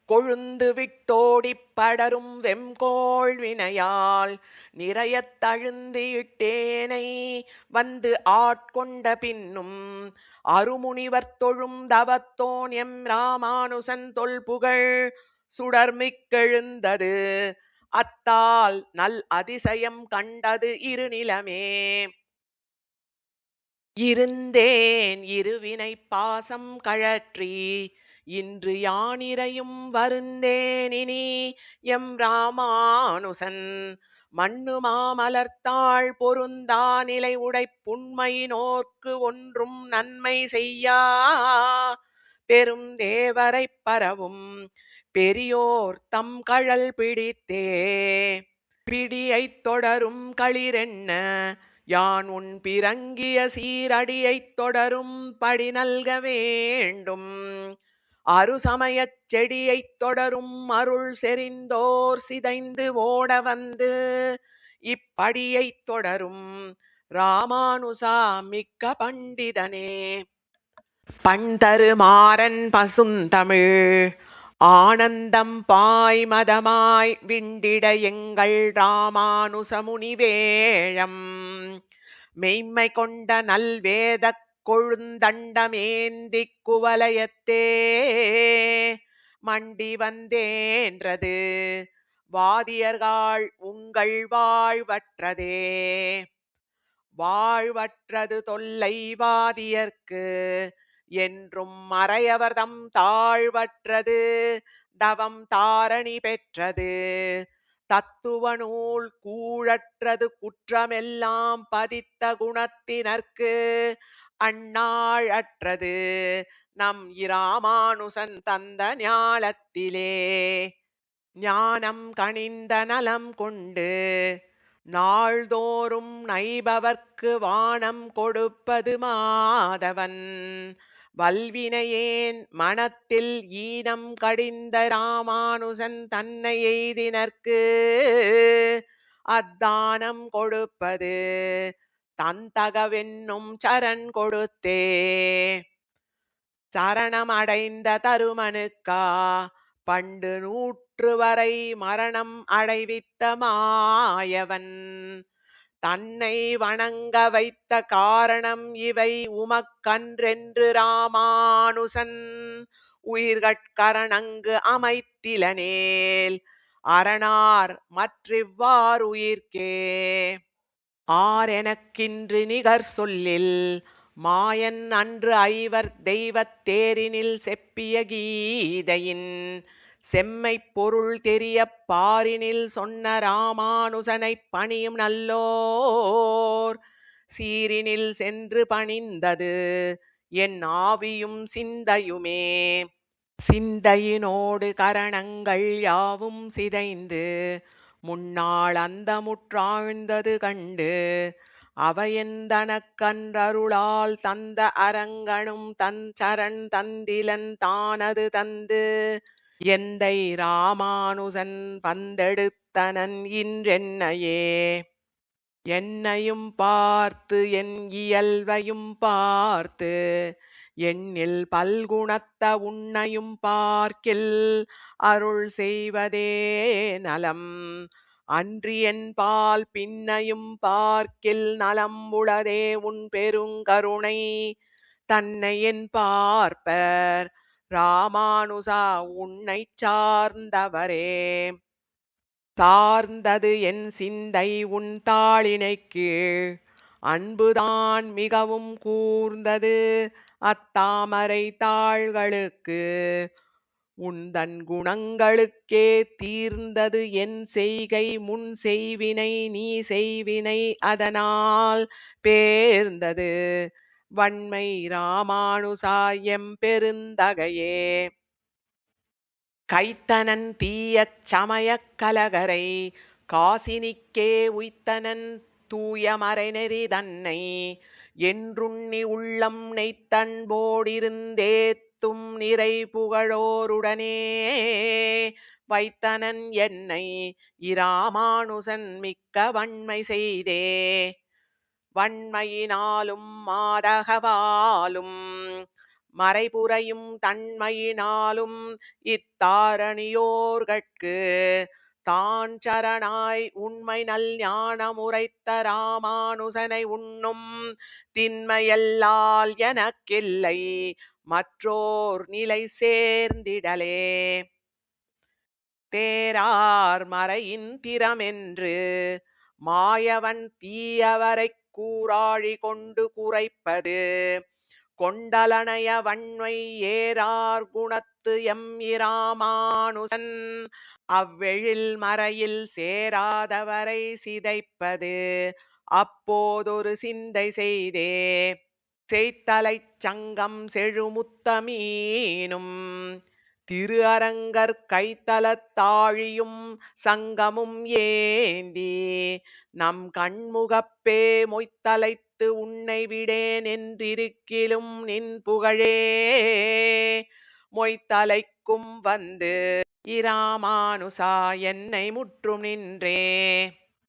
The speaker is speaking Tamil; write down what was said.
கொழுந்து விட்டோடிப் படரும் வெம்கோள் வினையால் நிறையத் தழுந்தியிட்டேனை வந்து ஆட்கொண்ட பின்னும் அருமுனிவர் தொழும் தவத்தோன் எம் ராமானுசன் தொல்புகழ் சுடர்மிக்கெழுந்தது அத்தால் நல் அதிசயம் கண்டது இருநிலமே. இருந்தேன் இருவினை பாசம் கழற்றி இன்று யானிரையும் வருந்தேனினி எம் ராமானுசன் மண்ணு மாமலர்த்தாள் பொருந்தா நிலை உடைப் புண்மையினோர்க்கு ஒன்றும் நன்மை செய்யா பெரும் தேவரைப் பரவும் பெரியோர் தம் கழல் பிடித்தே பிடியைத் தொடரும் களிரென்ன யான் உன் பிறங்கிய சீரடியைத் தொடரும் படி நல்க வேண்டும் அருசமயச் செடியைத் தொடரும் அருள் செறிந்தோர் சிதைந்து ஓட வந்து இப்படியைத் தொடரும் ராமானுசா மிக்க பண்டிதனே. பண்தரு மாறன் பசுந்தமிழ் ஆனந்தம் பாய் மதமாய் விண்டிட எங்கள் ராமானுசமுனி வேழம் மெய்மை கொண்ட நல்வேதக் கொழுந்தண்டமேந்திக் குவலயத்தே மண்டி வந்தேன்றது வாதியர்கள் உங்கள் வாழ்வற்றதே. வாழ்வற்றது தொல்லை வாதியர்க்கு என்றும் மறையவர்தம் தாழ்வற்றது தவம் தாரணி பெற்றது தத்துவ நூல் கூழற்றது குற்றமெல்லாம் பதித்த குணத்தினர்க்கு அந்நாள் அற்றது நம் இராமானுசன் தந்த ஞாலத்திலே. ஞானம் கனிந்த நலம் கொண்டு நாள்தோறும் நைபவர்க்கு வானம் கொடுப்பது மாதவன் வல்வினையேன் மனத்தில் ஈனம் கடிந்த ராமானுசன் தன்னை எய்தினர்க்கு அத்தானம் கொடுப்பது தந்தகவென்னும் சரண் கொடுத்தே. சரணம் அடைந்த தருமனுக்கா பண்டு 100 வரை மரணம் அடைவித்த மாயவன் தன்னை வணங்க வைத்த காரணம் இவை உமக்கன்றென்று ராமானுசன் உயிர்கட்கரணங்கு அமைத்திலனேல் அரணார் மற்றிவ்வாறுயிர்க்கே. ஆரெனக்கின்று நிகர் சொல்லில் மாயன் அன்று ஐவர் தெய்வத் தேரினில் செப்பிய கீதையின் செம்மைப் பொருள் தெரிய பாரினில் சொன்ன ராமானுசனைப் பணியும் நல்லோர் சீரினில் சென்று பணிந்தது என் ஆவியும் சிந்தையுமே. சிந்தையினோடு கரணங்கள் யாவும் சிதைந்து முன்னாள் அந்த முற்றாழ்ந்தது கண்டு அவையெந்தனக்கன்றருளால் தந்த அரங்கனும் தன் சரண் தந்திலன் தானது தந்து எந்தை ராமானுசன் பந்தெடுத்தனன் இன்றென்னையே. என்னையும் பார்த்து என் இயல்வையும் பார்த்து எண்ணில் பல்குணத்த உன்னையும் பார்க்கில் அருள் செய்வதே நலம் அன்றி என்பால் பின்னையும் பார்க்கில் நலம் உளதே உன் பெருங்கருணை தன்னை என் பார்ப்பர் ராமானுசா உன்னை சார்ந்தவரே. சார்ந்தது என் சிந்தை உன் தாளினை கீழ் அன்புதான் மிகவும் கூர்ந்தது அத்தாமரை தாள்களுக்கு உந்தன் குணங்களுக்கே தீர்ந்தது என் செய்கை முன் செய்வினை நீ செய்வினை அதனால் பேர்ந்தது வன்மை ராமானுசாயம் பெருந்தகையே. கைத்தனன் தீயச் சமயக் கலகரை காசினிக்கே உய்த்தனன் தூய மறைநெறி தன்னை என்றுண்ணி உள்ளம் நெய்த்தன்போடிருந்தேத்தும் நிறை புகழோருடனே வைத்தனன் என்னை இராமானுசன் மிக்க வன்மை செய்தே. வன்மையினாலும் மாதகவாலும் மறைபுரையும் தன்மையினாலும் இத்தாரணியோர்கட்கு தான் சரணாய் உண்மை நல் ஞானமுரைத்த ராமானுசனை உண்ணும் திண்மையல்லால் எனக்கில்லை மற்றோர் நிலை சேர்ந்திடலே. தேரார் மறையின் திறமென்று மாயவன் தீயவரைக் கூறாழி கொண்டு குறைப்பது கொண்டலனைய வன்மை ஏறார் குணத்து எம் இராமானுசன் அவ்வெழில் மறையில் சேராதவரை சிதைப்பது அப்போதொரு சிந்தை செய்தே. செய்தலைச் சங்கம் செழுமுத்தமீனும் திரு அரங்கர் கைத்தலத்தாழியும் சங்கமும் ஏந்தி நம் கண்முகப்பே மொய்த்தலைத்து உன்னை விடேன் என்றிருக்கிலும் நின் புகழே மொய்த்தலைக்கும் வந்து இராமானுசா என்னை முற்றும் நின்றே.